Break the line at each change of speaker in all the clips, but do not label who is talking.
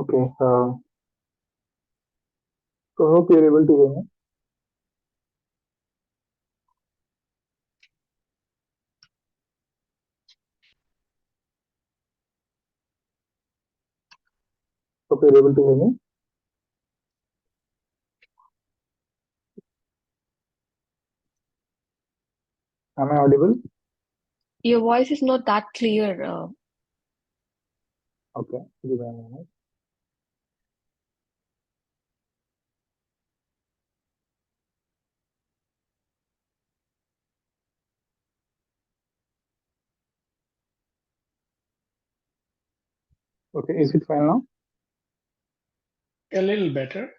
Okay, so hope you're able to hear me. Hope you're able to hear me. Am I audible?
Your voice is not that clear.
Okay, give me a minute. Okay, is it fine now?
A little better.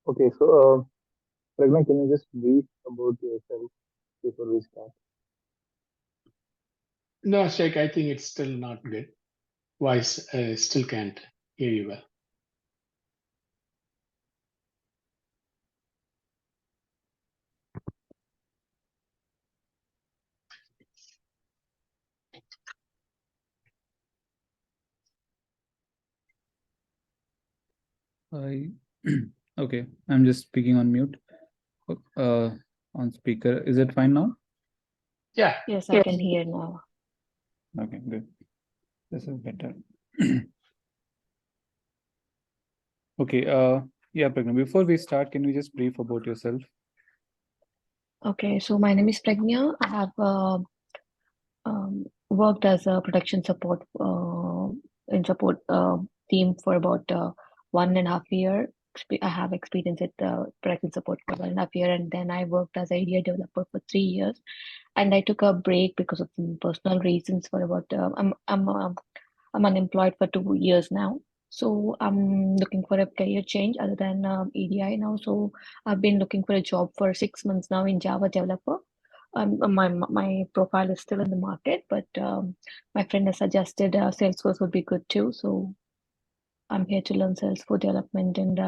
Okay, so Pragna, can you just brief about yourself before we start?
No, Sheikh, I think it's still not good. Voice still can't hear you well.
I okay, I'm just speaking on mute. Uh, on speaker. Is it fine now?
Yeah.
Yes, I can hear now.
Okay, good. This is better. Okay, yeah, Pragna, before we start, can you just brief about yourself?
Okay, so my name is Pragnya. I have worked as a production support in support team for about 1.5 year. I have experience at production support for 1.5 year, and then I worked as a ADI developer for 3 years. And I took a break because of some personal reasons for about I'm unemployed for 2 years now. So I'm looking for a career change other than ADI now. So I've been looking for a job for 6 months now in Java developer. My profile is still in the market, but my friend has suggested Salesforce would be good too. So I'm here to learn Salesforce development and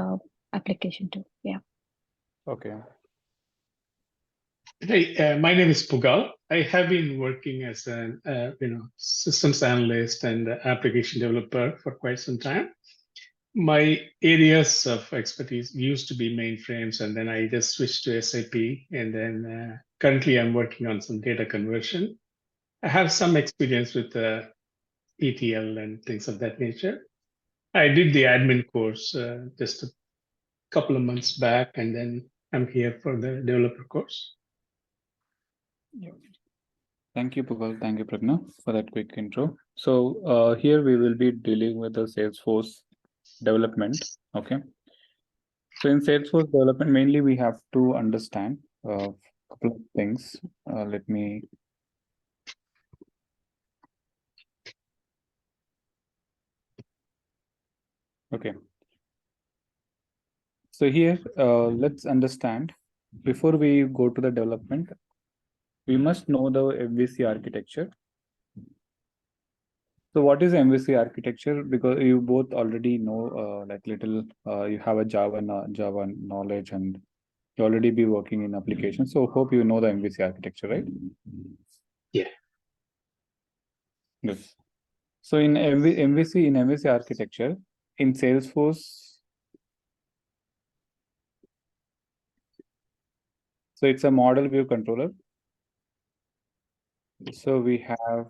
application too. Yeah.
Okay.
Hey, my name is Pugal. I have been working as an systems analyst and application developer for quite some time. My areas of expertise used to be mainframes, and then I just switched to SAP. And then currently, I'm working on some data conversion. I have some experience with ETL and things of that nature. I did the admin course just a couple of months back, and then I'm here for the developer course.
Thank you, Pugal. Thank you, Pragna, for that quick intro. So here we will be dealing with the Salesforce development. Okay. So in Salesforce development, mainly we have to understand a couple of things. Let me. Okay. So here, let's understand, before we go to the development, we must know the MVC architecture. So what is MVC architecture? Because you both already know, like little, you have a Java knowledge, and you already be working in applications. So hope you know the MVC architecture, right?
Yeah.
Good. So in MVC architecture, in Salesforce, so it's a model view controller. So we have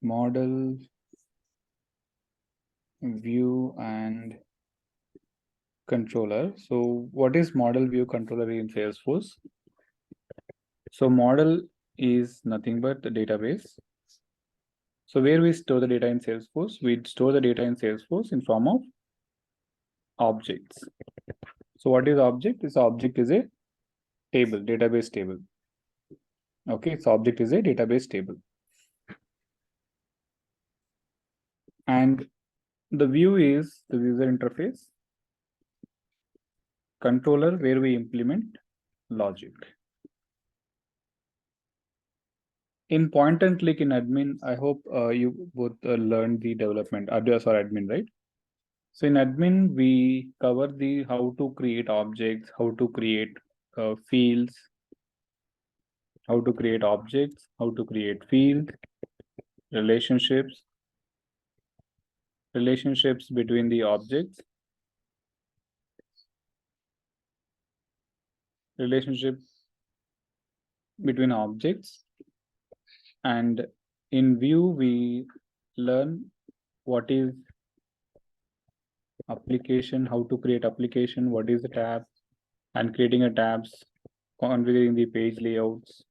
model, view, and controller. So what is model view controller in Salesforce? So model is nothing but the database. So where we store the data in Salesforce, we store the data in Salesforce in form of objects. So what is object? This object is a table, database table. Okay, so object is a database table. And the view is the user interface. Controller, where we implement logic. In point and click in admin, I hope you both learned the development. Sorry, admin, right? So in admin, we cover the how to create objects, how to create fields, how to create objects, how to create fields, relationships, relationships between the objects, relationship between objects, and in view we learn what is application, how to create application, what is the tab, and creating a tabs, configuring the page layouts,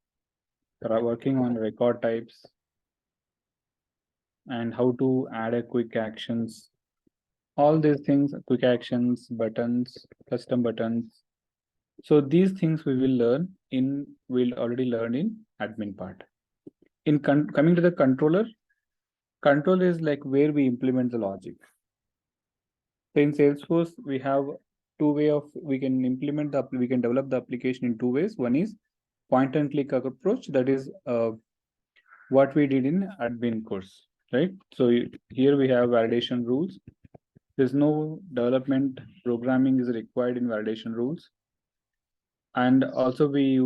working on record types, and how to add a quick actions. All these things, quick actions, buttons, custom buttons. So these things we'll already learn in admin part. In coming to the controller, control is like where we implement the logic. So in Salesforce, we have two way of we can develop the application in two ways. One is point and click approach. That is what we did in admin course, right? So here we have validation rules. There's no development programming is required in validation rules. And also we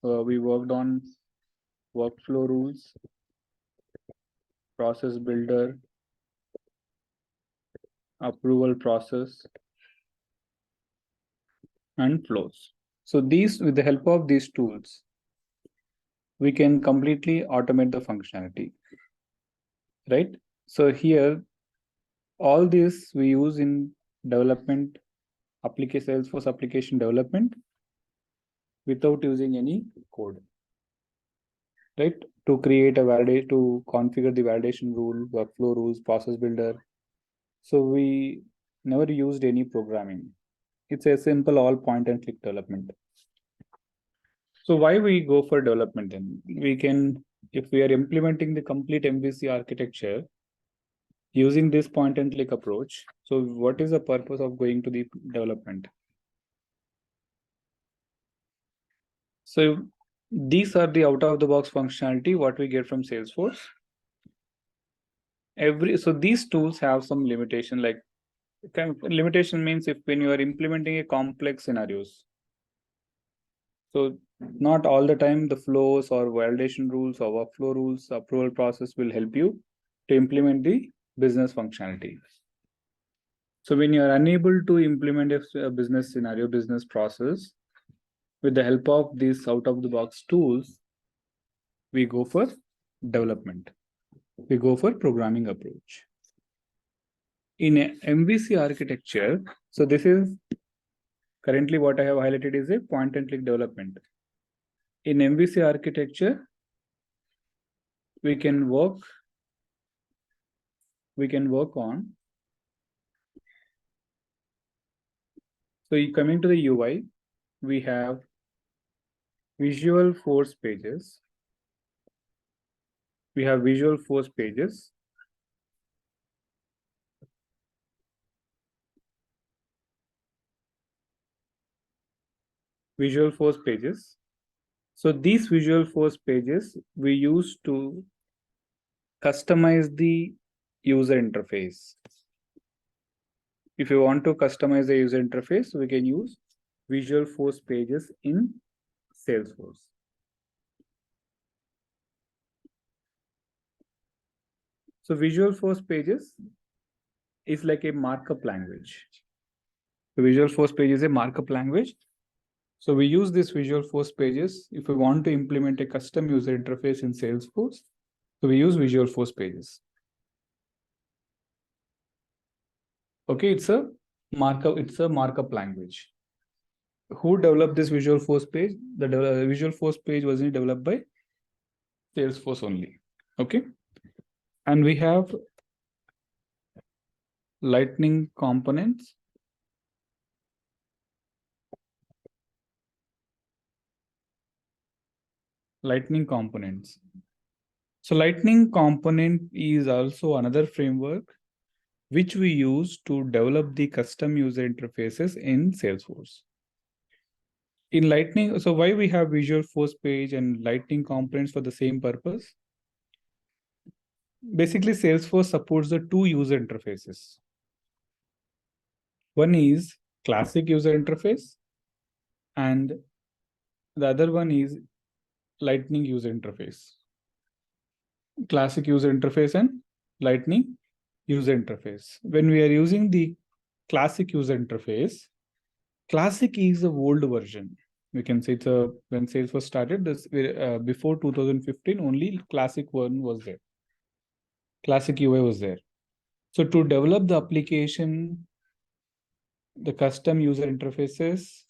worked on workflow rules, process builder, approval process, and flows. So these, with the help of these tools, we can completely automate the functionality, right? So here, all this we use in development, Salesforce application development without using any code, right? To create to configure the validation rule, workflow rules, process builder. So we never used any programming. It's a simple all point and click development. So why we go for development then? We can, if we are implementing the complete MVC architecture using this point and click approach, so what is the purpose of going to the development? So these are the out of the box functionality what we get from Salesforce. So these tools have some limitation, like limitation means if when you are implementing a complex scenarios. So not all the time the flows or validation rules or workflow rules, approval process will help you to implement the business functionality. So when you are unable to implement a business scenario, business process, with the help of these out of the box tools, we go for development. We go for programming approach. In a MVC architecture, so this is currently what I have highlighted is a point and click development. In MVC architecture, we can work on. So coming to the UI, we have SalesForce pages. We have SalesForce pages. SalesForce pages. So these SalesForce pages we use to customize the user interface. If you want to customize the user interface, we can use SalesForce pages in Salesforce. So SalesForce pages is like a markup language. The SalesForce page is a markup language. So we use this SalesForce pages if we want to implement a custom user interface in Salesforce. So we use SalesForce pages. Okay, it's a markup language. Who developed this SalesForce page? The SalesForce page was developed by Salesforce only. Okay, and we have Lightning components. Lightning components. So Lightning component is also another framework which we use to develop the custom user interfaces in Salesforce. In Lightning, so why we have SalesForce page and Lightning components for the same purpose? Basically, Salesforce supports the two user interfaces. One is classic user interface, and the other one is Lightning user interface. Classic user interface and Lightning user interface. When we are using the classic user interface, classic is the old version. We can say it's a, when Salesforce started this before 2015, only classic one was there. Classic UI was there. So to develop the application, the custom user interfaces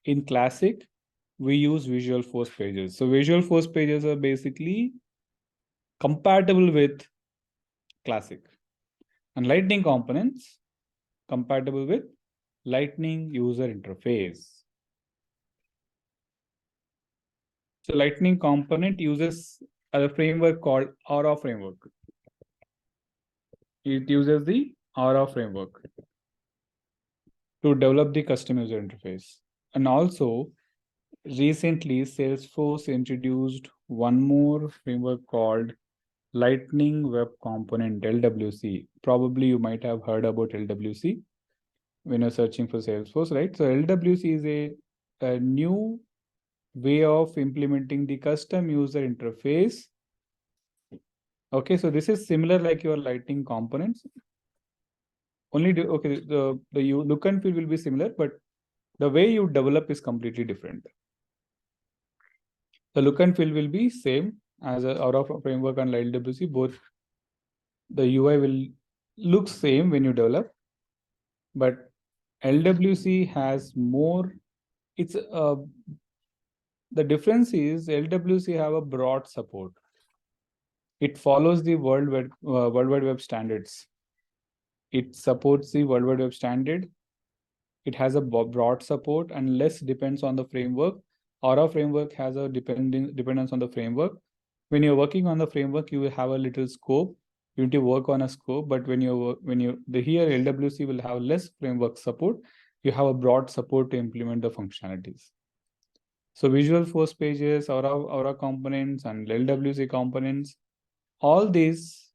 in classic, we use SalesForce pages. So SalesForce pages are basically compatible with classic, and Lightning components compatible with Lightning user interface. So Lightning component uses a framework called Aura framework. It uses the Aura framework to develop the custom user interface. And also, recently, Salesforce introduced one more framework called Lightning Web Component, LWC. Probably you might have heard about LWC when you're searching for Salesforce, right? So LWC is a new way of implementing the custom user interface. Okay, so this is similar like your Lightning components. Only the look and feel will be similar, but the way you develop is completely different. The look and feel will be same as a Aura framework and LWC. Both the UI will look same when you develop, but LWC has more. It's the difference is LWC have a broad support. It follows the World Wide Web standards. It supports the World Wide Web standard. It has a broad support and less depends on the framework. Aura framework has a dependence on the framework. When you're working on the framework, you will have a little scope. You need to work on a scope, but here LWC will have less framework support. You have a broad support to implement the functionalities. So SalesForce pages, Aura components, and LWC components, all these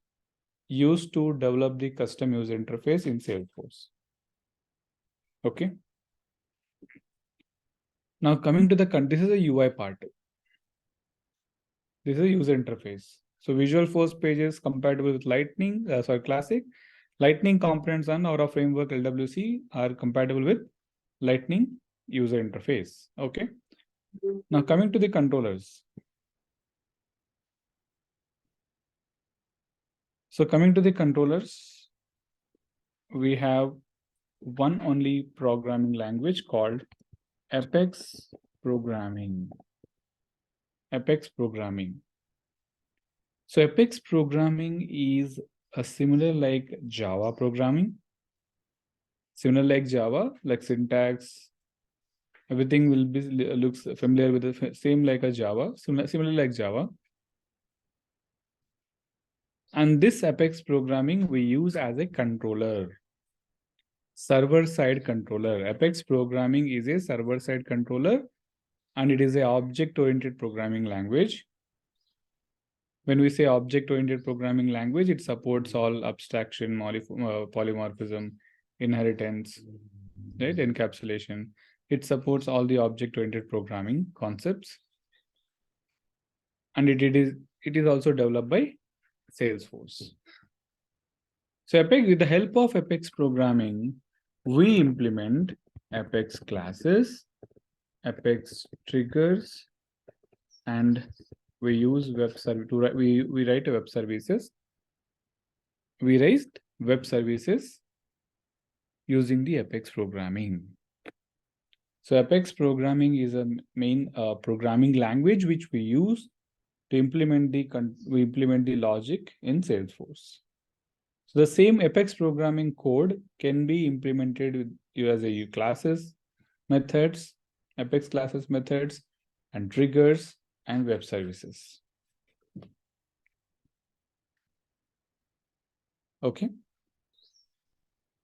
used to develop the custom user interface in Salesforce. Okay. Now coming to this is the UI part. This is a user interface. So SalesForce pages compatible with Lightning, Classic. Lightning components and Aura framework LWC are compatible with Lightning user interface. Okay. Now coming to the controllers. So coming to the controllers, we have one only programming language called Apex Programming. Apex Programming. So Apex Programming is a similar like Java programming. Similar like Java, like syntax, everything will be looks familiar with the same like a Java, similar like Java. And this Apex Programming we use as a controller. Server-side controller. Apex Programming is a server-side controller, and it is an object-oriented programming language. When we say object-oriented programming language, it supports all abstraction, polymorphism, inheritance, right? Encapsulation. It supports all the object-oriented programming concepts. And it is also developed by Salesforce. So with the help of Apex Programming, we implement Apex classes, Apex triggers, and we use web service to we write web services. We raised web services using the Apex Programming. So Apex Programming is a main programming language which we use to implement the logic in Salesforce. So the same Apex Programming code can be implemented with as a classes, methods, Apex classes methods, and triggers and web services. Okay.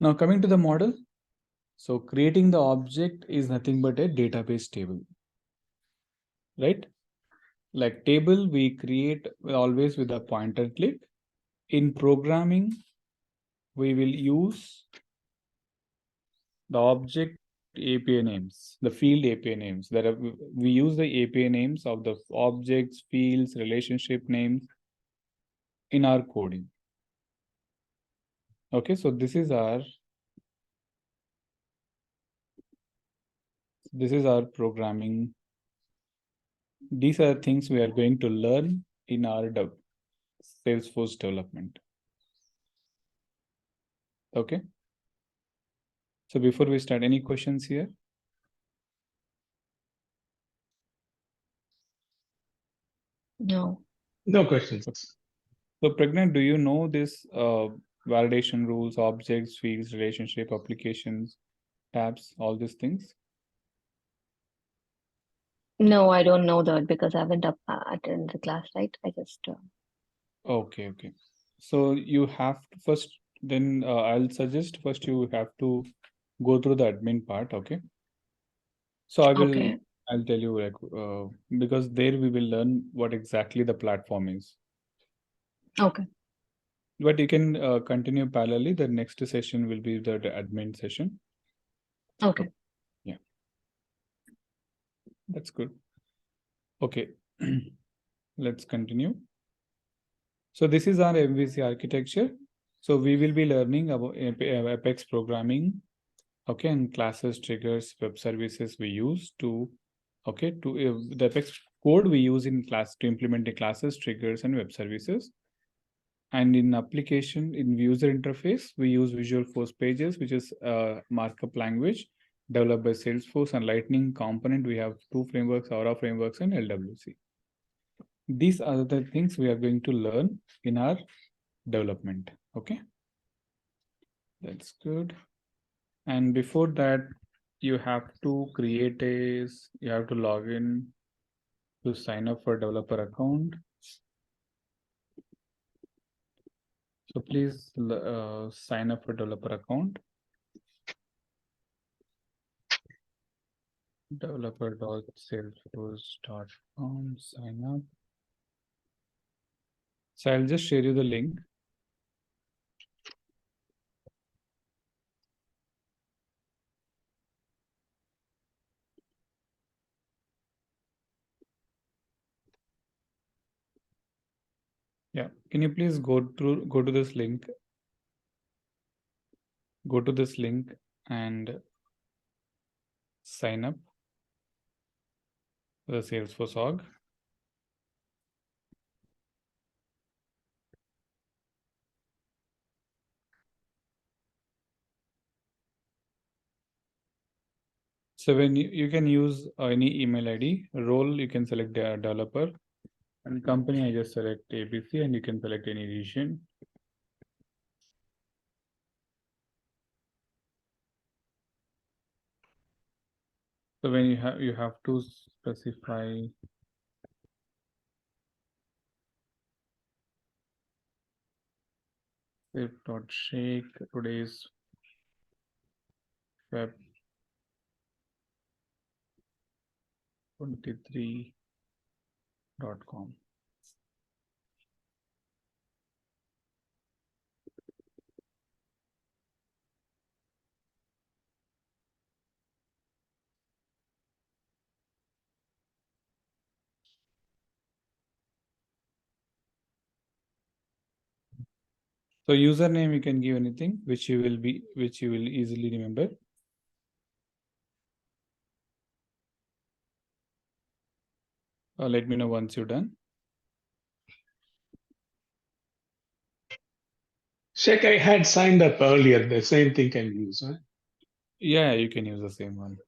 Now coming to the model. So creating the object is nothing but a database table, right? Like table we create always with a pointer click. In programming, we will use the object API names, the field API names. That we use the API names of the objects, fields, relationship names in our coding. Okay, so this is our programming. These are things we are going to learn in our Salesforce development. Okay. So before we start, any questions here?
No.
No questions.
So Pragna, do you know this validation rules, objects, fields, relationship, applications, tabs, all these things?
No, I don't know that because I haven't attended the class, right? I just
Okay, okay. So you have to first, then I'll suggest first you have to go through the admin part, okay? So
okay.
I'll tell you like, because there we will learn what exactly the platform is.
Okay.
But you can continue parallelly. The next session will be the admin session.
Okay.
Yeah. That's good. Okay. Let's continue. So this is our MVC architecture. So we will be learning about Apex programming, okay, and classes, triggers, web services we use to, okay, to the Apex code we use in class to implement the classes, triggers, and web services. And in application, in user interface, we use Visual Force Pages, which is a markup language developed by Salesforce, and Lightning component. We have two frameworks, Aura frameworks, and LWC. These are the things we are going to learn in our development. Okay, that's good. And before that, you have to you have to log in to sign up for developer account. So please sign up for developer account. Developer.salesforce.com, sign up. So I'll just share you the link. Yeah, can you please go to this link? Go to this link and sign up for the Salesforce org. So when you can use any email ID, role you can select the developer, and company I just select ABC, and you can select any region. So when you have to specify shake today's Feb 23.com. So username you can give anything which you will easily remember. Let me know once you're done.
Sheikh, I had signed up earlier. The same thing can use, huh?
Yeah, you can use the same one.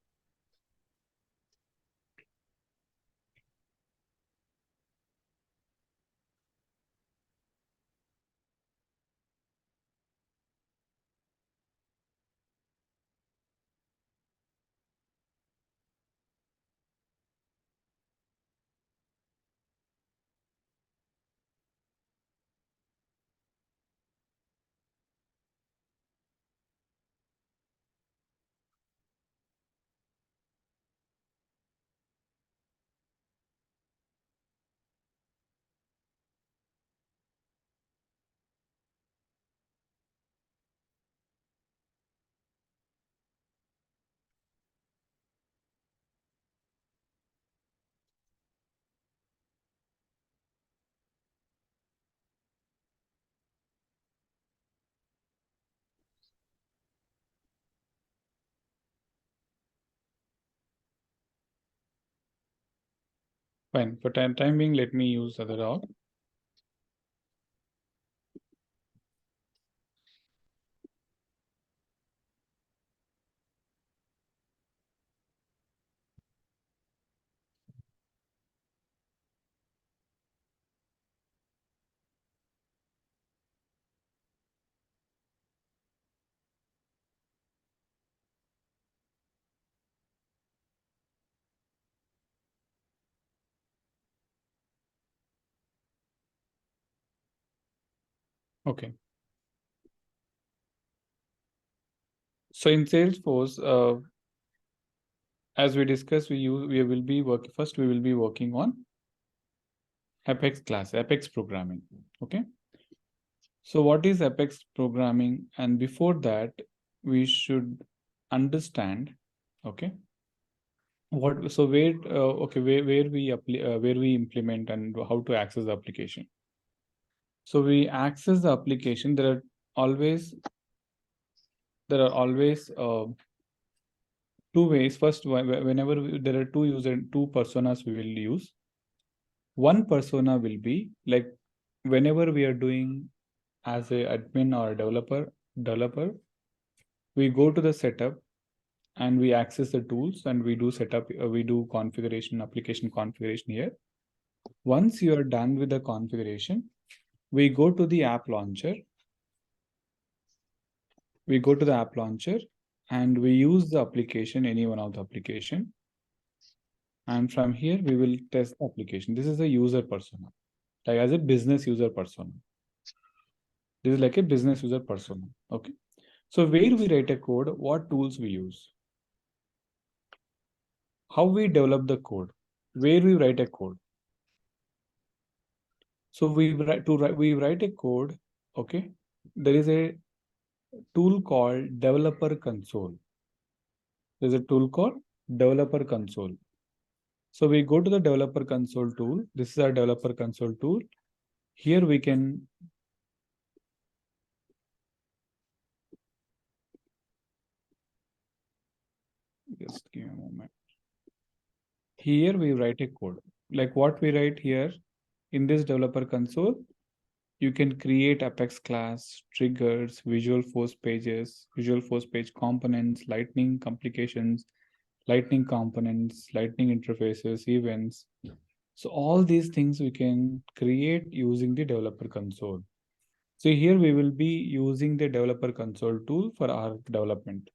Fine. For time being, let me use other org. Okay. So in Salesforce, as we discussed, we will be working on Apex class, Apex programming. Okay. So what is Apex programming? And before that, we should understand, okay, where we implement and how to access the application. So we access the application. There are always two ways. First, whenever there are two personas we will use. One persona will be like whenever we are doing as a admin or a developer, we go to the setup and we access the tools and we do setup, we do configuration, application configuration here. Once you are done with the configuration, we go to the app launcher. We go to the app launcher and we use the application, any one of the application. And from here, we will test the application. This is a user persona, like as a business user persona. This is like a business user persona. Okay. So where we write a code, what tools we use, how we develop the code, where we write a code. So we write a code. Okay. There is a tool called developer console. There's a tool called developer console. So we go to the developer console tool. This is our developer console tool. Here we can just give me a moment. Here we write a code. Like what we write here in this developer console, you can create Apex class, triggers, Visual Force pages, Visual Force page components, Lightning complications, Lightning components, Lightning interfaces, events. So all these things we can create using the developer console. So here we will be using the developer console tool for our development.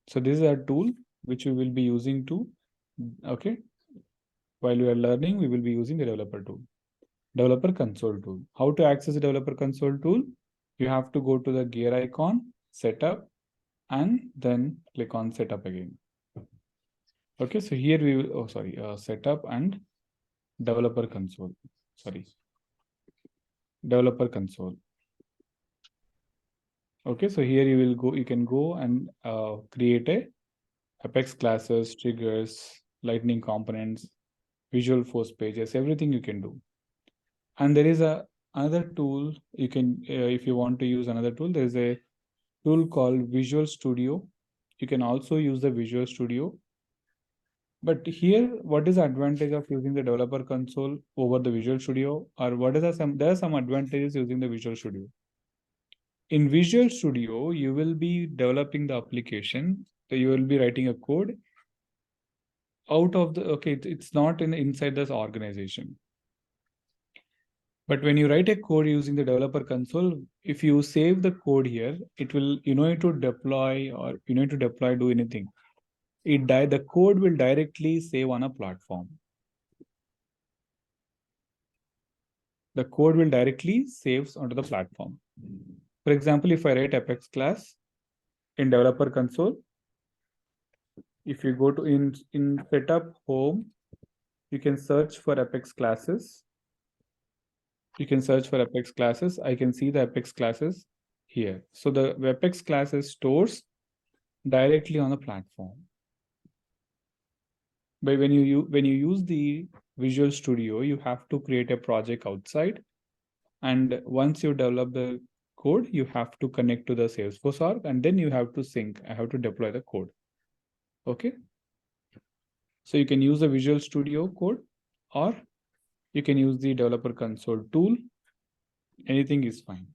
So this is our tool which we will be using to, okay, while we are learning, we will be using the developer tool. Developer console tool. How to access the developer console tool? You have to go to the gear icon, setup, and then click on setup again. Okay, so here we will, setup and developer console. Developer console. Okay, so here you can go and create a Apex classes, triggers, Lightning components, Visual Force pages, everything you can do. And there is another tool you can, if you want to use another tool, there is a tool called Visual Studio. You can also use the Visual Studio. But here, what is the advantage of using the developer console over the Visual Studio? Or there are some advantages using the Visual Studio. In Visual Studio, you will be developing the application. So you will be writing a code out of the, okay, it's not inside this organization. But when you write a code using the developer console, if you save the code here, it will, you know, to deploy or you need to deploy, do anything. The code will directly save on a platform. The code will directly saves onto the platform. For example, if I write Apex class in developer console, if you go to in setup home, you can search for Apex classes. You can search for Apex classes. I can see the Apex classes here. So the Apex classes stores directly on the platform. But when you use the Visual Studio, you have to create a project outside. And once you develop the code, you have to connect to the Salesforce org, and then you have to sync. I have to deploy the code. Okay. So you can use the Visual Studio code, or You can use the developer console tool. Anything is fine.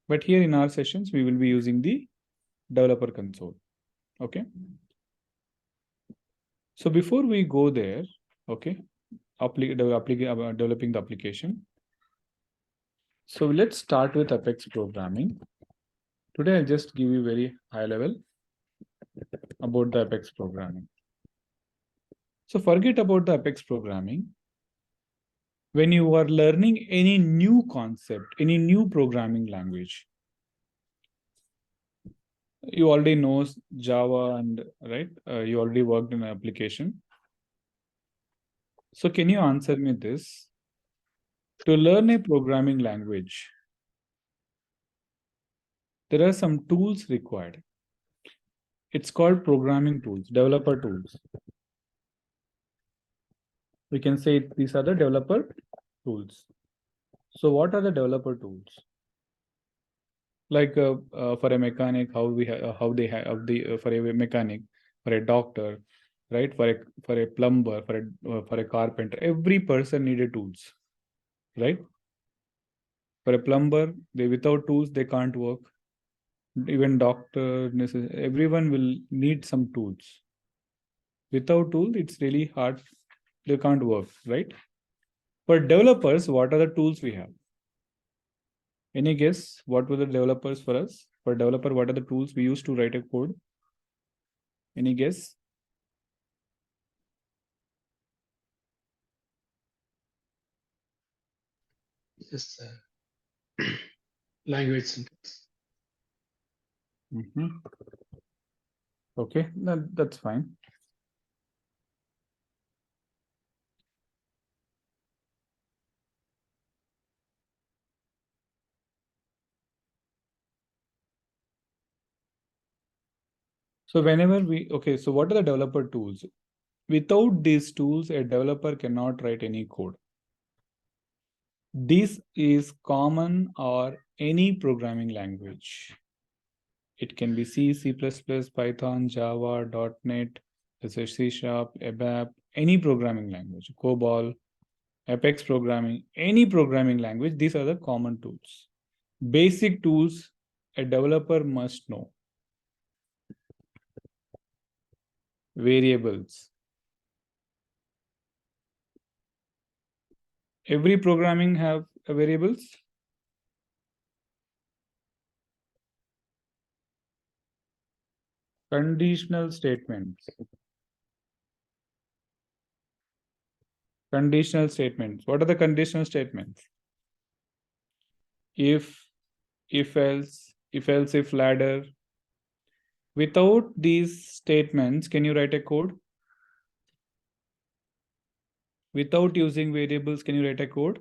But here in our sessions, we will be using the developer console. Okay. So before we go there, okay, developing the application. So let's start with Apex programming. Today, I'll just give you very high level about the Apex programming. So forget about the Apex programming. When you are learning any new concept, any new programming language, you already know Java and right, you already worked in an application. So can you answer me this? To learn a programming language, there are some tools required. It's called programming tools, developer tools. We can say these are the developer tools. So what are the developer tools? Like for a mechanic, for a mechanic, for a doctor, right? For a plumber, for a carpenter, every person needed tools, right? For a plumber, without tools they can't work. Even doctor, everyone will need some tools. Without tool, it's really hard. They can't work, right? For developers, what are the tools we have? Any guess? What were the developers for us? For developer, what are the tools we use to write a code? Any guess?
Yes, language syntax.
Okay, that's fine. So whenever so what are the developer tools? Without these tools, a developer cannot write any code. This is common or any programming language. It can be C, C++, Python, Java, .NET, C Sharp, ABAP, any programming language, COBOL, Apex programming, any programming language. These are the common tools. Basic tools a developer must know. Variables. Every programming have variables. Conditional statements. Conditional statements. What are the conditional statements? If else, if ladder. Without these statements, can you write a code? Without using variables, can you write a code?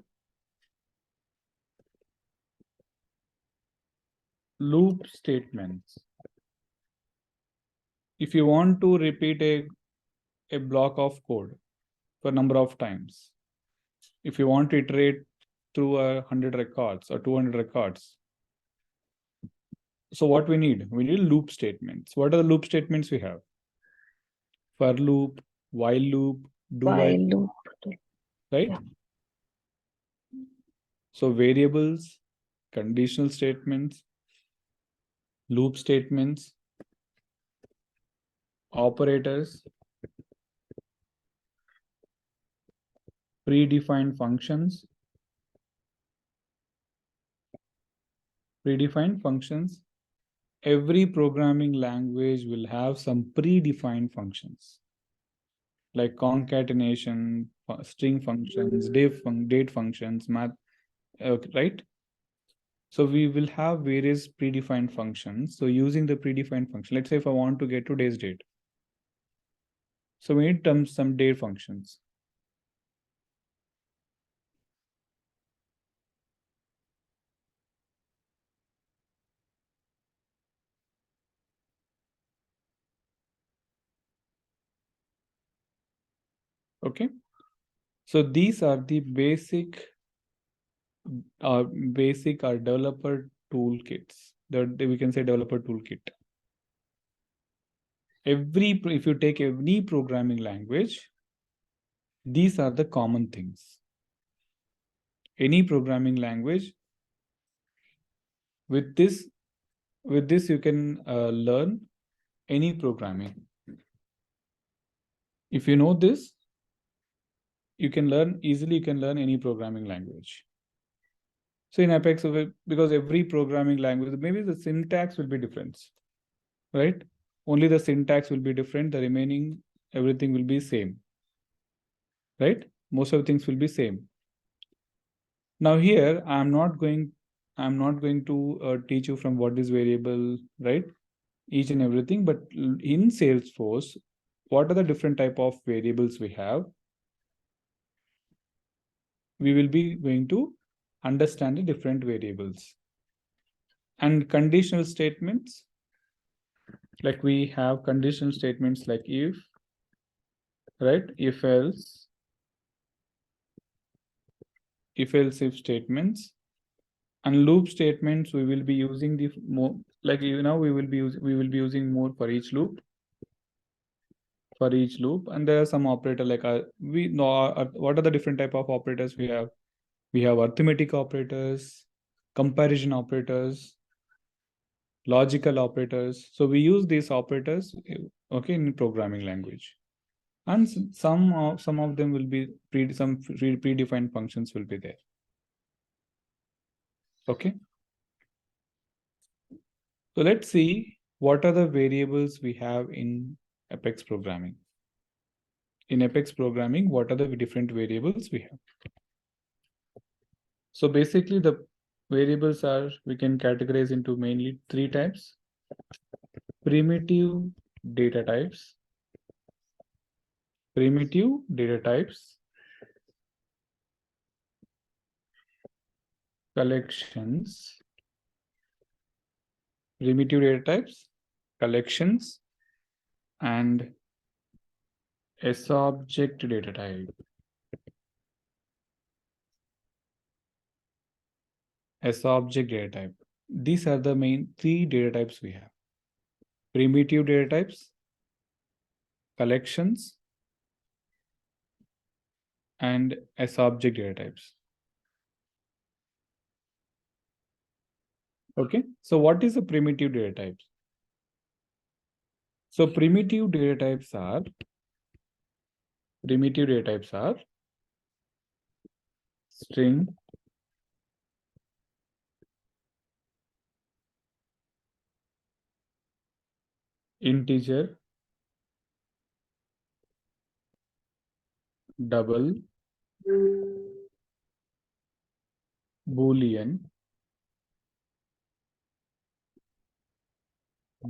Loop statements. If you want to repeat a block of code for a number of times, if you want to iterate through 100 records or 200 records, so what we need? We need loop statements. What are the loop statements we have? For loop, while loop, do while
loop,
right?
Yeah.
So variables, conditional statements, loop statements, operators, predefined functions. Predefined functions. Every programming language will have some predefined functions like concatenation, string functions, date functions, math, right? So we will have various predefined functions. So using the predefined function, let's say if I want to get today's date. So we need some date functions. Okay. So these are the basic developer toolkits. We can say developer toolkit. If you take any programming language, these are the common things. any programming language. With this you can learn any programming. If you know this, you can learn easily. You can learn any programming language. So in Apex, because every programming language, maybe the syntax will be different, right? Only the syntax will be different. The remaining everything will be same, right? Most of the things will be same. Now here, I'm not going to teach you from what is variable, right? Each and everything, but in Salesforce, what are the different type of variables we have? We will be going to understand the different variables. And conditional statements, like we have conditional statements like if, right? If else if statements, and loop statements. We will be using the more, like we will be using more for each loop. And there are some operator like we know what are the different type of operators we have. We have arithmetic operators, comparison operators, logical operators. So we use these operators, okay, in programming language. And some of them will be predefined functions will be there. Okay. So let's see what are the variables we have in Apex programming. In Apex programming, what are the different variables we have? So basically the variables are, we can categorize into mainly 3 types. Primitive data types, collections, and S-object data type. S-object data type. These are the main 3 data types we have. Primitive data types, collections, and S-object data types. Okay, so what is a primitive data types? So primitive data types are string, integer, double, Boolean,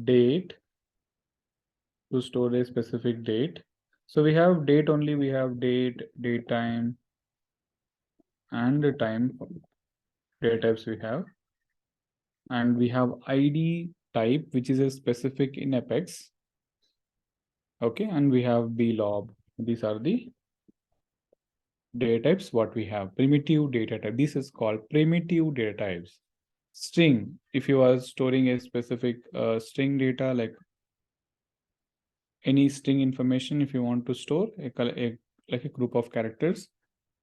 date, to store a specific date. So we have date only, we have date time, and the time data types we have. And we have ID type, which is a specific in Apex. Okay, and we have blob. These are the data types what we have. Primitive data type. This is called primitive data types. String, if you are storing a specific string data, like any string information, if you want to store like a group of characters.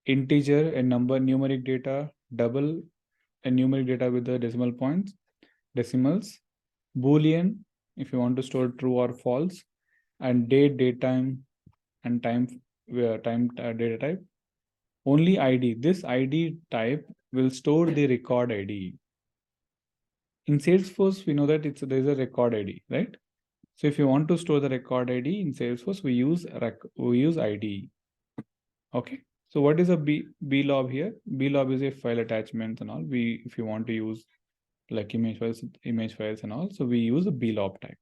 Integer, a number, numeric data. Double, a numeric data with the decimal points, decimals. Boolean, if you want to store true or false. And date time, and time data type. Only ID. This ID type will store the record ID. In Salesforce, we know that there's a record ID, right? So if you want to store the record ID in Salesforce, we use ID. Okay. So what is a blob here? Blob is a file attachment and all. If you want to use like image files and all, so we use a blob type.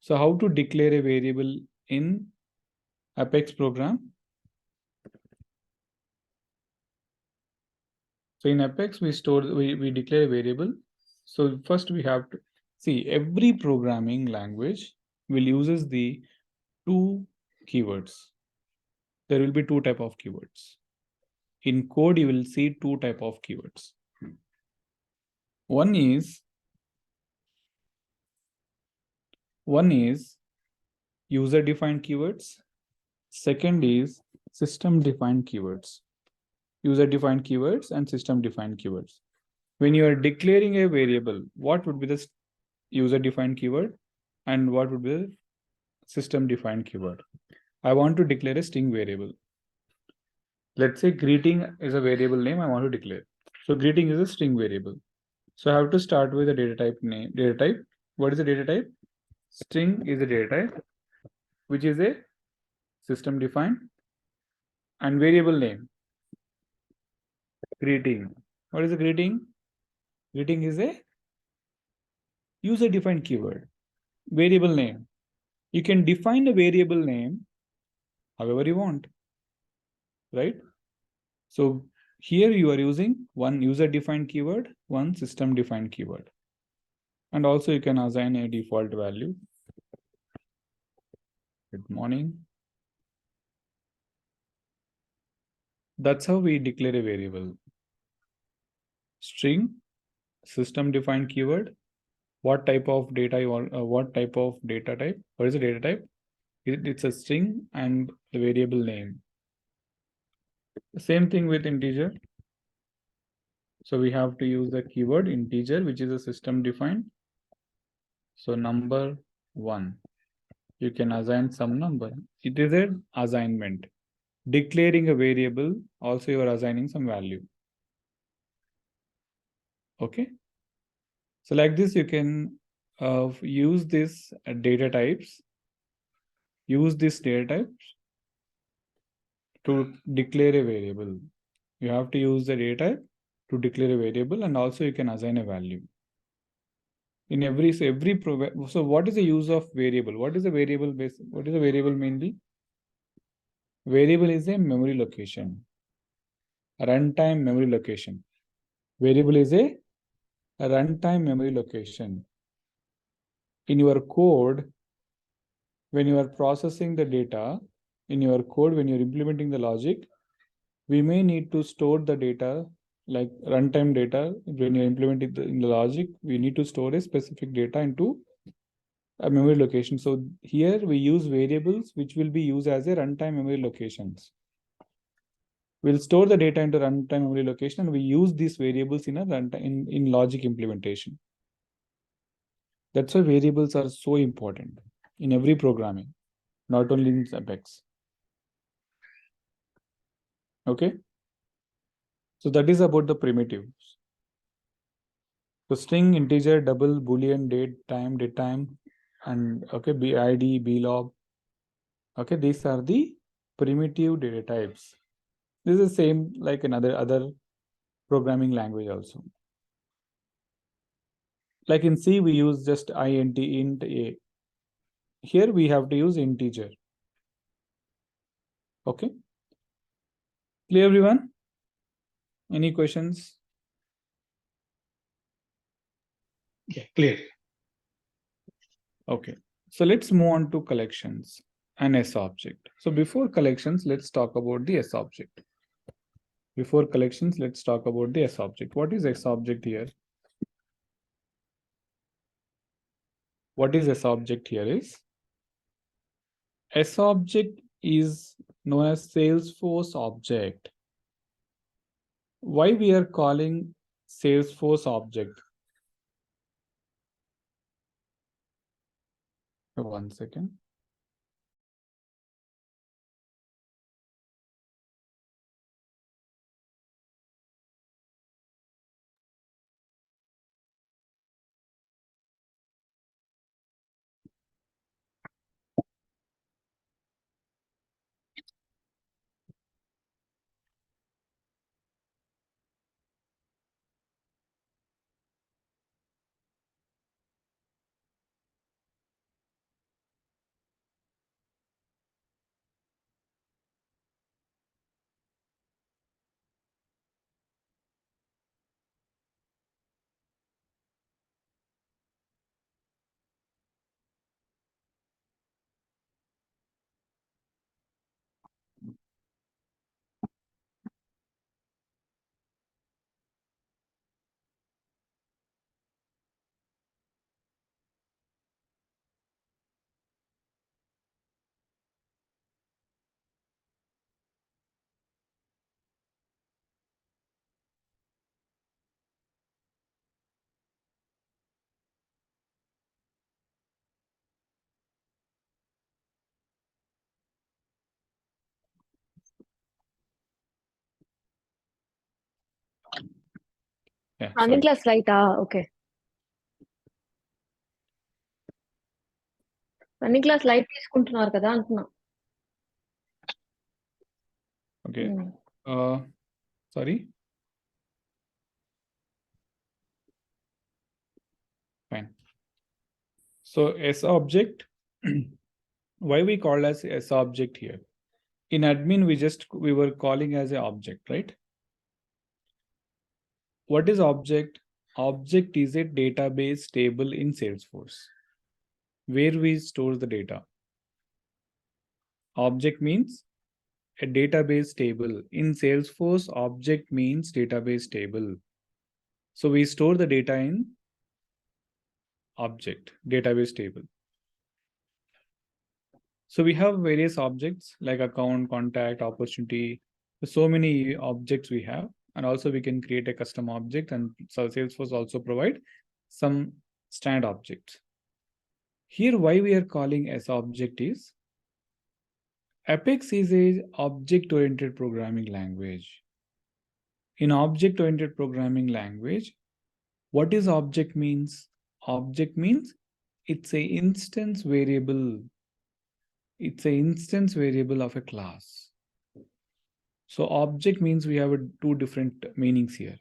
So how to declare a variable in Apex program? So in Apex, we declare a variable. So first we have to see every programming language will uses the 2 keywords. There will be 2 type of keywords. In code, you will see 2 type of keywords. One is user-defined keywords. Second is system-defined keywords. user-defined keywords, and system-defined keywords. When you are declaring a variable, what would be the user-defined keyword and what would be the system-defined keyword? I want to declare a string variable. Let's say greeting is a variable name I want to declare. So greeting is a string variable. So I have to start with a data type name. Data type. What is the data type? String is a data type, which is a system defined, and variable name. Greeting. What is a greeting? Greeting is a user defined keyword. Variable name. You can define a variable name however you want, right? So here you are using one user defined keyword, one system defined keyword. And also you can assign a default value. Good morning. That's how we declare a variable. String, system defined keyword, what type of data you want, what type of data type, what is the data type? It's a string and the variable name. Same thing with integer. So we have to use the keyword integer, which is a system defined. So number 1, you can assign some number. It is an assignment. Declaring a variable, also you are assigning some value. Okay. So like this, you can use this data types, use this data types to declare a variable. You have to use the data type to declare a variable, and also you can assign a value. In so what is the use of variable? What is a variable base? What is a variable mainly? Variable is a memory location, a runtime memory location. Variable is a runtime memory location. In your code, when you are processing the data, in your code, when you're implementing the logic, we may need to store the data like runtime data. When you're implementing in the logic, we need to store a specific data into a memory location. So here we use variables which will be used as a runtime memory locations. We'll store the data into runtime memory location, and we use these variables in a runtime in logic implementation. That's why variables are so important in every programming, not only in Apex. Okay. So that is about the primitives. So string, integer, double, boolean, date, time, and okay, BID, blob. Okay, these are the primitive data types. This is the same like another other programming language also. Like in C, we use just int, int a. Here we have to use integer. Okay. Clear, everyone? Any questions?
Yeah, clear.
Okay. So let's move on to collections and S object. So before collections, let's talk about the S object. Before collections, let's talk about the S object. What is S object here? What is S object here is? S object is known as SalesForce object. Why we are calling SalesForce object? One second. Yeah,
Running
sorry.
class light, okay. Running class light తీసుకుంటున్నారు కదా అంటున్నా.
Okay. Sorry. Fine. So S object, why we call as S object here? In admin, we were calling as a object, right? What is object? Object is a database table in Salesforce where we store the data. Object means a database table. In Salesforce, object means database table. So we store the data in object, database table. So we have various objects like account, contact, opportunity. So many objects we have, and also we can create a custom object, and so Salesforce also provide some standard objects. Here, why we are calling as object is Apex is a object-oriented programming language. In object-oriented programming language, what is object means? Object means it's a instance variable. It's an instance variable of a class. So object means we have two different meanings here.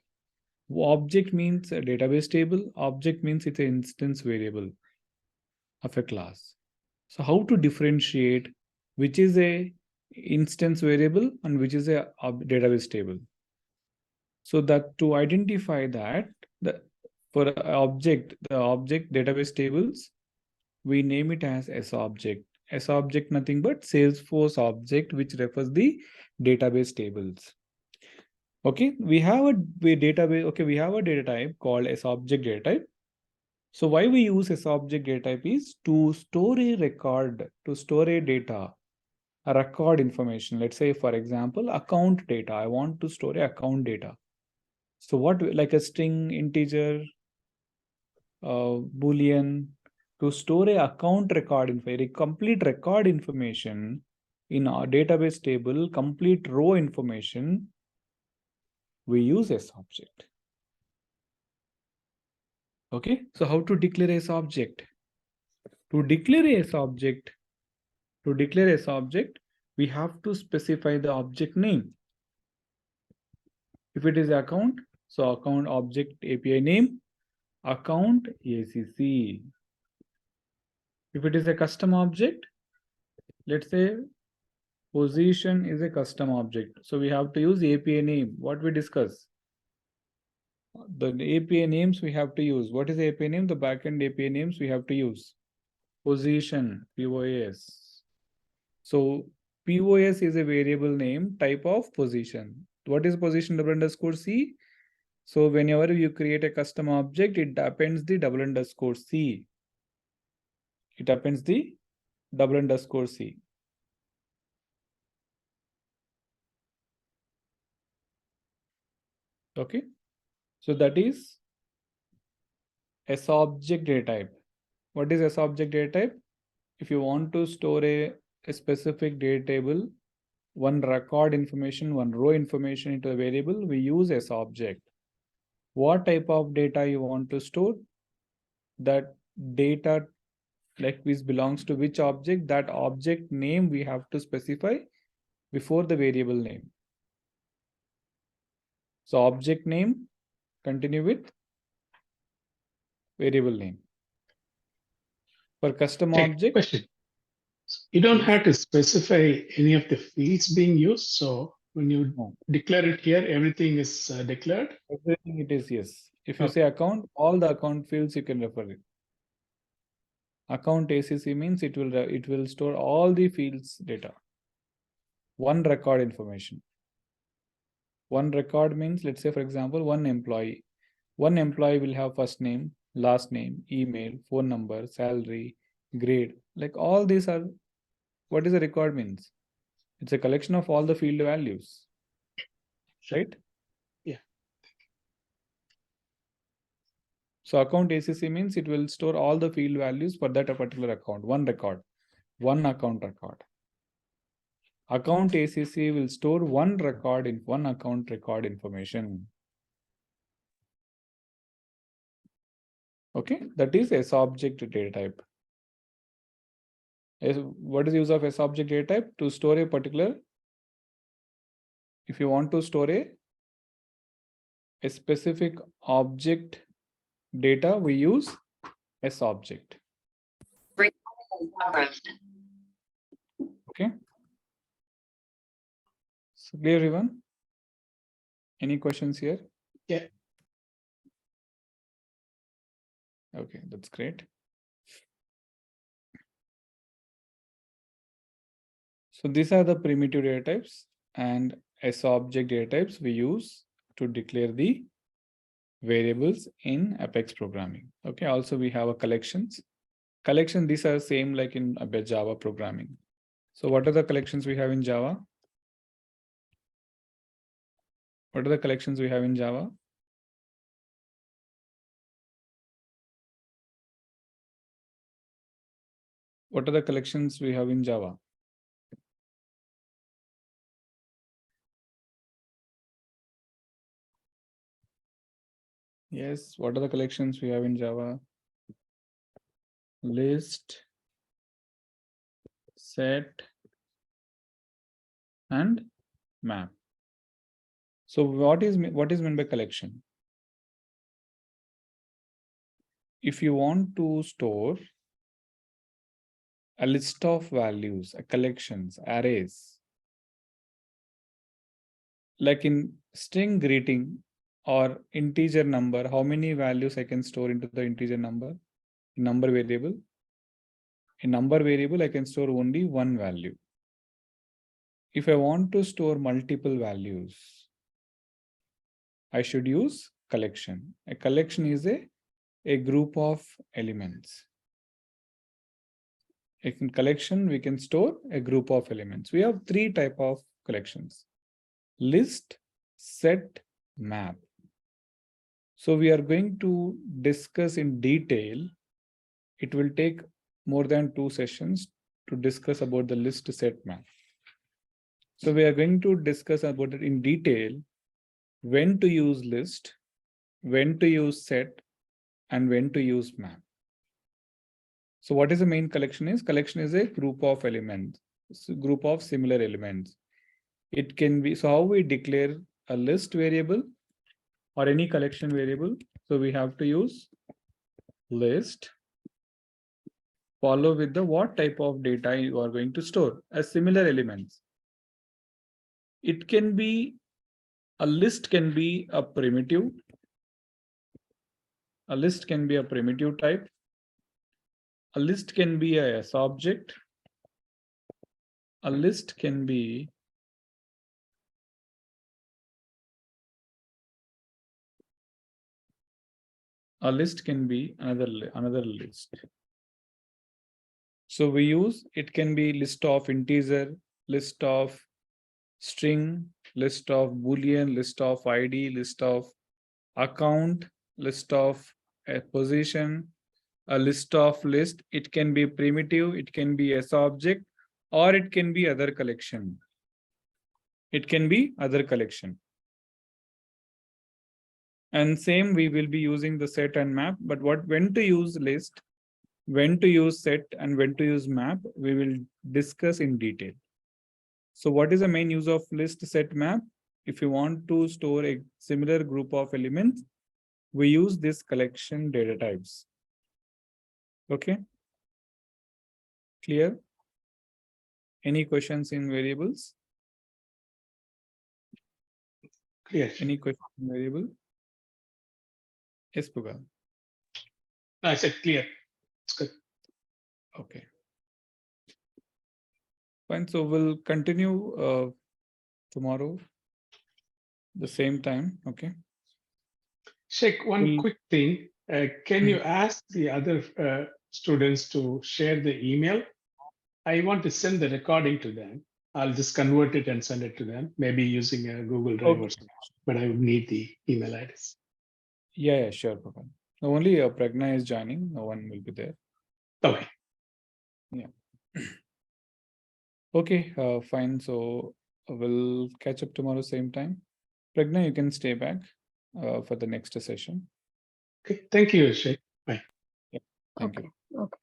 Object means a database table. Object means it's an instance variable of a class. So how to differentiate which is a instance variable and which is a database table? So that to identify that for the object database tables, we name it as S object. S object nothing but Salesforce object, which refers the database tables. Okay, we have a database. Okay, we have a data type called S object data type. So why we use S object data type is to store a record, to store a data, a record information. Let's say, for example, account data. I want to store a account data. So what, like a string, integer, Boolean, to store a account record a complete record information in our database table, complete row information, we use S object. Okay, so how to declare S object? To declare S object, we have to specify the object name. If it is account, so account object API name, account ACC. If it is a custom object, let's say position is a custom object. So we have to use API name. What we discuss? The API names we have to use. What is the API name? The backend API names we have to use. Position, POS. So POS is a variable name type of position. What is position _C? So whenever you create a custom object, it appends the _C. It appends the _C. Okay, so that is S object data type. What is S object data type? If you want to store a specific data table, one record information, one row information into a variable, we use S object. What type of data you want to store? That data, like this belongs to which object, that object name we have to specify before the variable name. So object name, continue with variable name. For custom
Okay,
object,
question. You don't
yes.
have to specify any of the fields being used. So when you
No.
declare it here, everything is declared.
Everything it is, yes. If you say account, all the account fields you can refer it. Account ACC means it will store all the fields data. One record information. One record means, let's say, for example, one employee. One employee will have first name, last name, email, phone number, salary, grade. Like all these are, what is a record means? It's a collection of all the field values, right?
Yeah.
So account ACC means it will store all the field values for that particular account, one record, one account record. Account ACC will store one record in one account record information. Okay, that is S object data type. What is the use of S object data type? To store a particular, if you want to store a specific object data, we use S object. Okay. So clear, everyone? Any questions here?
Yeah.
Okay, that's great. So these are the primitive data types and S object data types we use to declare the variables in Apex programming. Okay, also we have a collections. Collection, these are same like in Java programming. So what are the collections we have in Java? What are the collections we have in Java? What are the collections we have in Java? Yes, what are the collections we have in Java? List, set, and map. So what is meant by collection? If you want to store a list of values, collections, arrays, like in string greeting or integer number, how many values I can store into the integer number? Number variable. In number variable, I can store only one value. If I want to store multiple values, I should use collection. A collection is a group of elements. In collection, we can store a group of elements. We have three types of collections: list, set, map. So we are going to discuss in detail. It will take more than 2 sessions to discuss about the list, set, map. So we are going to discuss about it in detail, when to use list, when to use set, and when to use map. So what is the main collection is? Collection is a group of elements, group of similar elements. It can be, so how we declare a list variable or any collection variable? So we have to use list, follow with the what type of data you are going to store as similar elements. It can be, a list can be a primitive. A list can be a primitive type. A list can be a S object. A list can be another list. So we use, it can be list of integer, list of string, list of boolean, list of ID, list of account, list of a position, a list of list. It can be primitive, it can be S object, or it can be other collection. It can be other collection. And same, we will be using the set and map, but when to use list, when to use set, and when to use map, we will discuss in detail. So what is the main use of list, set, map? If you want to store a similar group of elements, we use this collection data types. Okay. Clear? Any questions in variables?
Clear.
Any question in variable? Yes, Puga.
No, I said clear. It's good.
Okay. Fine. So we'll continue tomorrow, the same time. Okay.
Sheikh, one quick thing. Can you ask the other students to share the email? I want to send the recording to them. I'll just convert it and send it to them, maybe using a Google Drive or something, but I would need the email address.
Yeah, sure, Puga. Only Pragna is joining. No one will be there.
Okay.
Yeah. Okay, fine. So we'll catch up tomorrow, same time. Pragna, you can stay back for the next session.
Okay. Thank you, Sheikh. Bye.
Thank you.
Okay.